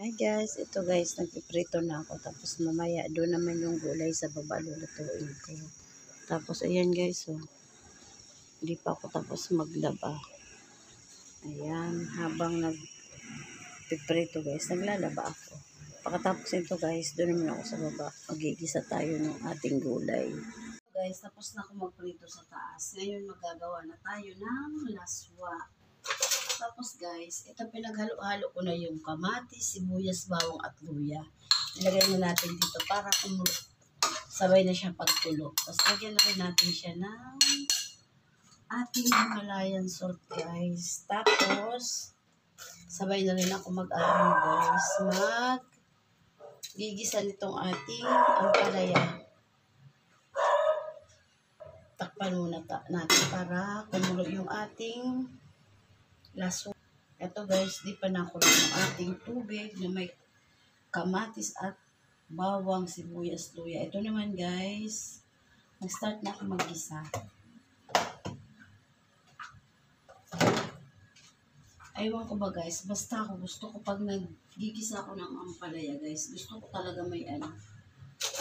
Hi guys, ito guys, nagpiprito na ako. Tapos mamaya, doon naman yung gulay sa baba, lulutuin ko. Tapos ayan guys, oh. Hindi pa ako tapos maglaba. Ayan, habang nagpiprito guys, naglalaba ako. Pagkatapos ito guys, doon naman ako sa baba. Magigisa tayo ng ating gulay. Guys, tapos na ako magprito sa taas. Ngayon magagawa na tayo ng laswa. Tapos guys, ito pinaghalo-halo ko na yung kamatis, sibuyas, bawang at luya. Nilagay na natin dito para kumulo. Sabay na siya pagkulo. Tapos lagyan na rin natin siya ng ating Himalayan salt guys. Tapos, sabay na rin ako mag-ano guys. Gigisa nitong ating ampalaya. Takpan muna natin para kumulo yung ating laso. Ito guys, di pa nakulo yung ating tubig na may kamatis at bawang, sibuyas, luya. Ito naman guys, nag-start na ako mag-gisa. Aywan ko ba guys, basta ako gusto ko pag nag-gigisa ako ng ampalaya guys, gusto ko talaga may ano.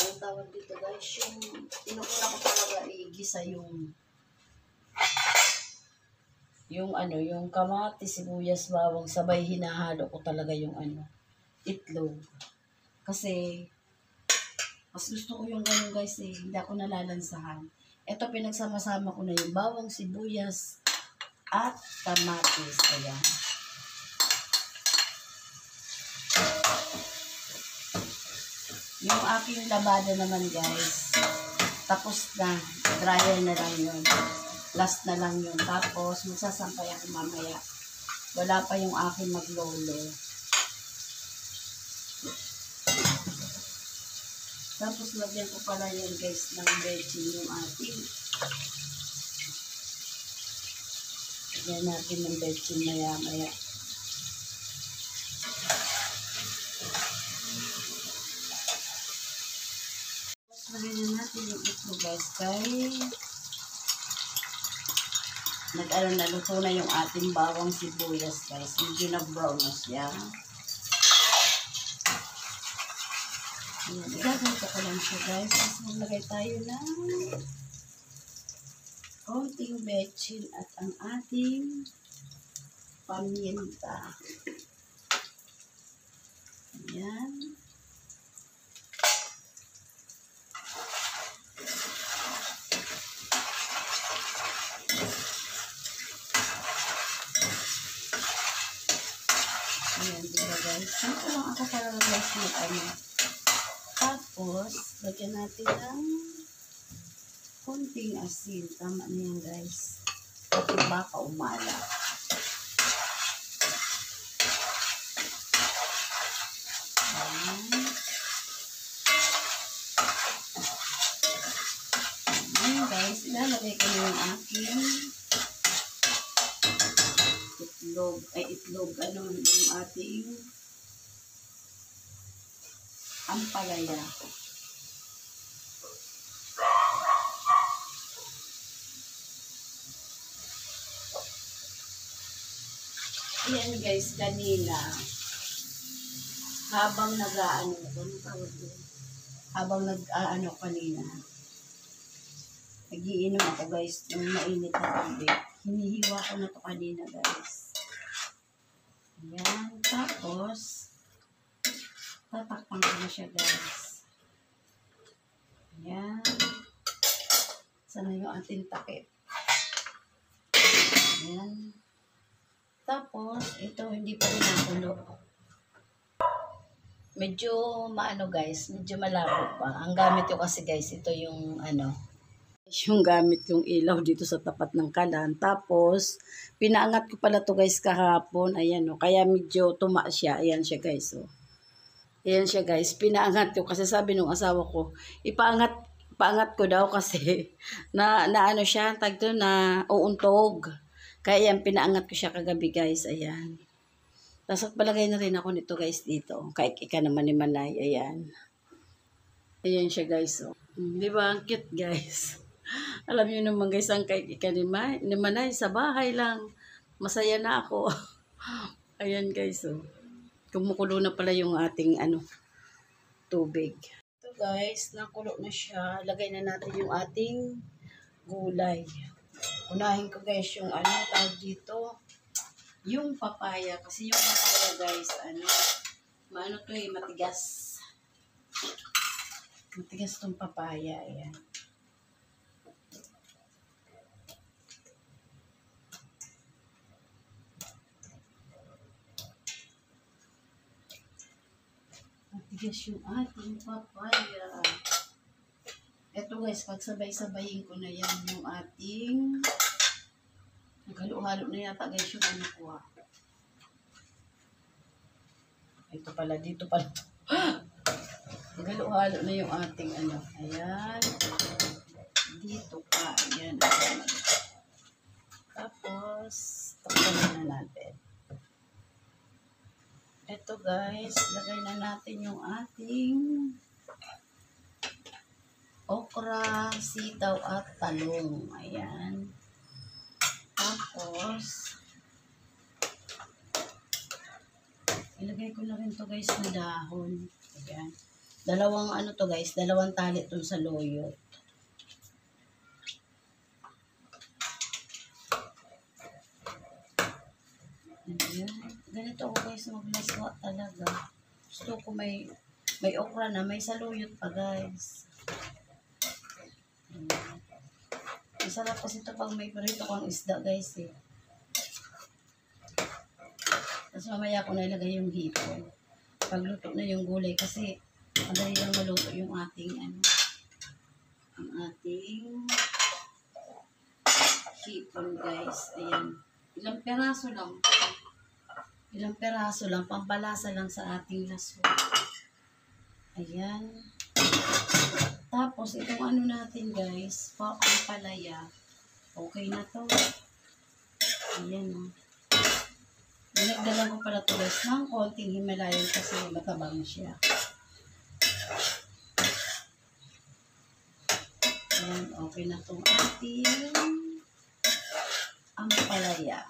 Ang tawag dito guys, yung tinukula ko talaga i-gisa yung kamatis, sibuyas, bawang, sabay hinahalo ko talaga yung itlog. Kasi, mas gusto ko yung ganun guys eh, hindi ako nalalansahan. Ito, pinagsama-sama ko na yung bawang, sibuyas, at kamatis. Ayan. Yung aking labada naman guys, tapos na, dryer na lang yun. Last na lang yun. Tapos, magsasampay ako mamaya. Wala pa yung aking maglolo. Tapos, lagyan ko pala yun guys ng veggie yung ating. Lagyan natin ng veggie maya-maya. Tapos, lagyan natin yung itlog guys. Naluto na yung ating bawang sibuyas guys. Medyo na-brown na siya. Ayan, igaganto ko lang siya guys. Tapos maglagay tayo ng konting bechin at ang ating paminta. Ayan. Ayan, diba guys? Ito lang ako para guys Tapos, lagyan natin ng konting asin. Tama na yan guys. At baka umala. Ayan. Ayan guys, ilalagay ko na yung aking itlog, yung ating ampalaya. Ayan guys, kanina, habang kanina, nagiinom ako guys, ng mainit na tubig. Hinihiwa ko na to kanina guys. Ayan, tapos, tatakpan ko na siya guys. Ayan. Sana yung ating takip. Ayan. Tapos, ito hindi pa rin nakulo. Medyo guys, medyo malabo pa. Ang gamit ko kasi guys, ito yung yung gamit yung ilaw dito sa tapat ng kalan. Tapos, pinaangat ko pala to guys kahapon. Ayan o, kaya medyo tuma siya. Ayan siya guys o. Ayan siya guys, pinaangat ko kasi sabi nung asawa ko, ipaangat ko daw kasi na siya, na uuntog. Kaya yan, pinaangat ko siya kagabi guys, ayan. Tapos palagay na rin ako nito guys dito. Kahit ika naman ni Manay, ayan. Ayan siya guys o. Di ba, ang cute guys. Alam niyo naman guys, ang kahit ika ni Manay, sa bahay lang. Masaya na ako. Ayan guys o. Kumukulo na pala yung ating tubig. Ito guys, nakulo na siya. Lagay na natin yung ating gulay. Unahin ko guys yung tawag dito, yung papaya. Kasi yung papaya guys, matigas. Matigas tong papaya. Ayan. Matigas yung ating papaya. Eto guys, pagsabay-sabayin ko na yan yung ating naghalo-halo na yata guys yung ko Ito pala, dito pala. Naghalo-halo na yung ating Ayan. Dito pa. Ayan. Tapos, takpan na natin. Ito guys, lagay na natin yung ating okra, sitaw at talong. Ayan. Tapos, ilagay ko na rin to guys na dahon. Ayan. Dalawang to guys, dalawang tali dun sa loyot. Ayan. Ganito ako guys maglaswa talaga. Gusto ko may okra na, may saluyot pa guys. Ayan. Masarap kasi ito pag may parito kang isda guys eh. Tapos mamaya ko na ilagay yung hipon. Pagluto na yung gulay kasi madali lang maluto yung ating ang ating hipon guys. Ayan. Ilang peraso lang. Ilang peraso lang. Pampalasa lang sa ating laswa. Ayan. Tapos, itong natin guys, pampalaya. Okay na to. Ayan o. Dinagdagan ko pala to guys ng konting Himalayan kasi matabang siya. Ayan, okay na tong ating ampalaya.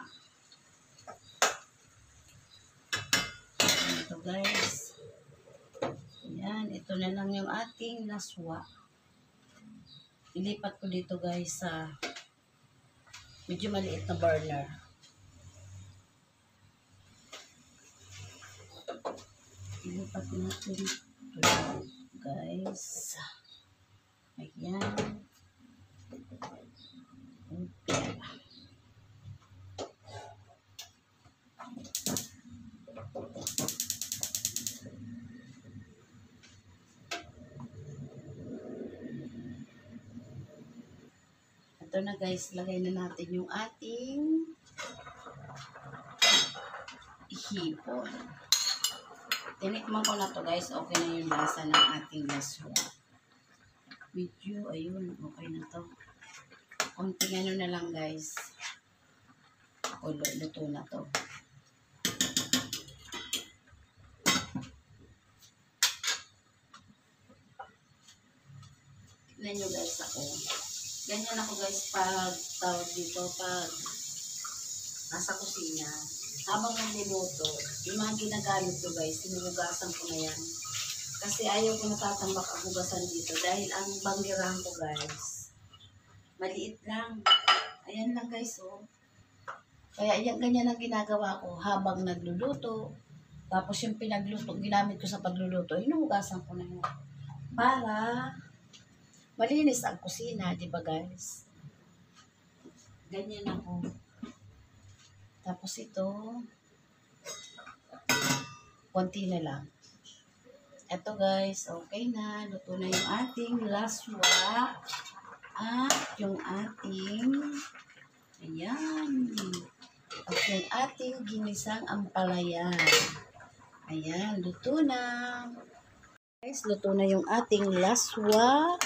Ayan ito guys. Ayan, ito na lang yung ating laswa. Ilipat ko dito guys sa medyo maliit na burner. Ilipat natin ito guys. Ayan. Okay. Ito na guys, lagay na natin yung ating hipon. Tinikman ko na to guys, okay na yung lasa ng ating laswa. Medyo, ayun, okay na to. Konting na lang guys. Luto na to. Tignan nyo guys ako. Ganyan ako guys pag tawag dito, pag nasa kusina. Habang nagluluto, yung mga ginagamit ko guys, sinuhugasan ko na yan. Kasi ayaw ko natatambak ang hugasan dito dahil ang banggirahan ko guys, maliit lang. Ayan lang guys oh. Kaya yan, ganyan ang ginagawa ko habang nagluluto. Tapos yung pinagluto, ginamit ko sa pagluluto, hinuhugasan ko na yan. Para malinis ang kusina, di ba guys? Ganyan ako. Tapos ito, konti na lang. Ito guys, okay na. Luto na yung ating laswa. At yung ating, ayan. At yung ating ginisang ampalaya. Ayan, luto na. Guys, luto na yung ating laswa.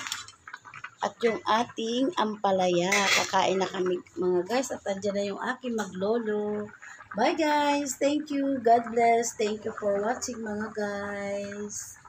At yung ating ampalaya. Kakain na kami mga guys. At andyan na yung aking maglolo. Bye guys. Thank you. God bless. Thank you for watching mga guys.